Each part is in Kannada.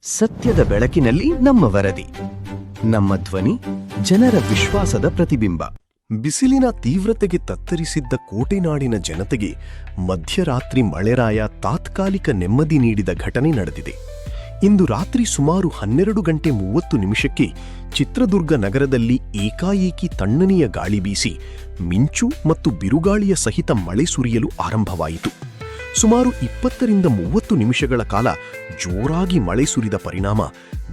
ಸತ್ಯದ ಬೆಳಕಿನಲ್ಲಿ ನಮ್ಮ ವರದಿ, ನಮ್ಮ ಧ್ವನಿ, ಜನರ ವಿಶ್ವಾಸದ ಪ್ರತಿಬಿಂಬ. ಬಿಸಿಲಿನ ತೀವ್ರತೆಗೆ ತತ್ತರಿಸಿದ್ದ ಕೋಟೆನಾಡಿನ ಜನತೆಗೆ ಮಧ್ಯರಾತ್ರಿ ಮಳೆರಾಯ ತಾತ್ಕಾಲಿಕ ನೆಮ್ಮದಿ ನೀಡಿದ ಘಟನೆ ನಡೆದಿದೆ. ಇಂದು ರಾತ್ರಿ ಸುಮಾರು 12:30 ಚಿತ್ರದುರ್ಗ ನಗರದಲ್ಲಿ ಏಕಾಏಕಿ ತಣ್ಣನೆಯ ಗಾಳಿ ಬೀಸಿ ಮಿಂಚು ಮತ್ತು ಬಿರುಗಾಳಿಯ ಸಹಿತ ಮಳೆ ಸುರಿಯಲು ಆರಂಭವಾಯಿತು. ಸುಮಾರು 20-30 ನಿಮಿಷಗಳ ಕಾಲ ಜೋರಾಗಿ ಮಳೆ ಸುರಿದ ಪರಿಣಾಮ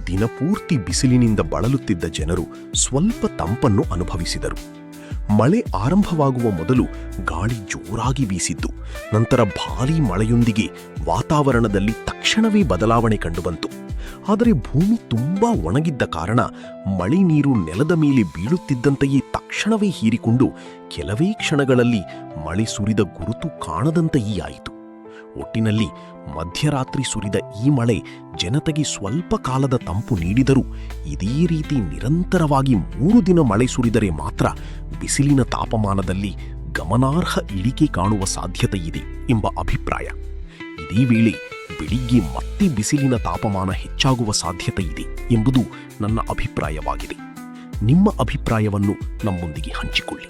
ದಿನಪೂರ್ತಿ ಬಿಸಿಲಿನಿಂದ ಬಳಲುತ್ತಿದ್ದ ಜನರು ಸ್ವಲ್ಪ ತಂಪನ್ನು ಅನುಭವಿಸಿದರು. ಮಳೆ ಆರಂಭವಾಗುವ ಮೊದಲು ಗಾಳಿ ಜೋರಾಗಿ ಬೀಸಿದ್ದು, ನಂತರ ಭಾರೀ ಮಳೆಯೊಂದಿಗೆ ವಾತಾವರಣದಲ್ಲಿ ತಕ್ಷಣವೇ ಬದಲಾವಣೆ ಕಂಡುಬಂತು. ಆದರೆ ಭೂಮಿ ತುಂಬಾ ಒಣಗಿದ್ದ ಕಾರಣ ಮಳೆ ನೀರು ನೆಲದ ಮೇಲೆ ಬೀಳುತ್ತಿದ್ದಂತೆಯೇ ತಕ್ಷಣವೇ ಹೀರಿಕೊಂಡು ಕೆಲವೇ ಕ್ಷಣಗಳಲ್ಲಿ ಮಳೆ ಸುರಿದ ಗುರುತು ಕಾಣದಂತೆಯೇ ಆಯಿತು. ಒಟ್ಟಿನಲ್ಲಿ ಮಧ್ಯರಾತ್ರಿ ಸುರಿದ ಈ ಮಳೆ ಜನತೆಗೆ ಸ್ವಲ್ಪ ಕಾಲದ ತಂಪು ನೀಡಿದರೂ ಇದೇ ರೀತಿ ನಿರಂತರವಾಗಿ 3 ದಿನ ಮಳೆ ಸುರಿದರೆ ಮಾತ್ರ ಬಿಸಿಲಿನ ತಾಪಮಾನದಲ್ಲಿ ಗಮನಾರ್ಹ ಇಳಿಕೆ ಕಾಣುವ ಸಾಧ್ಯತೆಯಿದೆ ಎಂಬ ಅಭಿಪ್ರಾಯ. ಇದೇ ವೇಳೆ ಬೆಳಿಗ್ಗೆ ಮತ್ತೆ ಬಿಸಿಲಿನ ತಾಪಮಾನ ಹೆಚ್ಚಾಗುವ ಸಾಧ್ಯತೆಯಿದೆ ಎಂಬುದು ನನ್ನ ಅಭಿಪ್ರಾಯವಾಗಿದೆ. ನಿಮ್ಮ ಅಭಿಪ್ರಾಯವನ್ನು ನಮ್ಮೊಂದಿಗೆ ಹಂಚಿಕೊಳ್ಳಿ.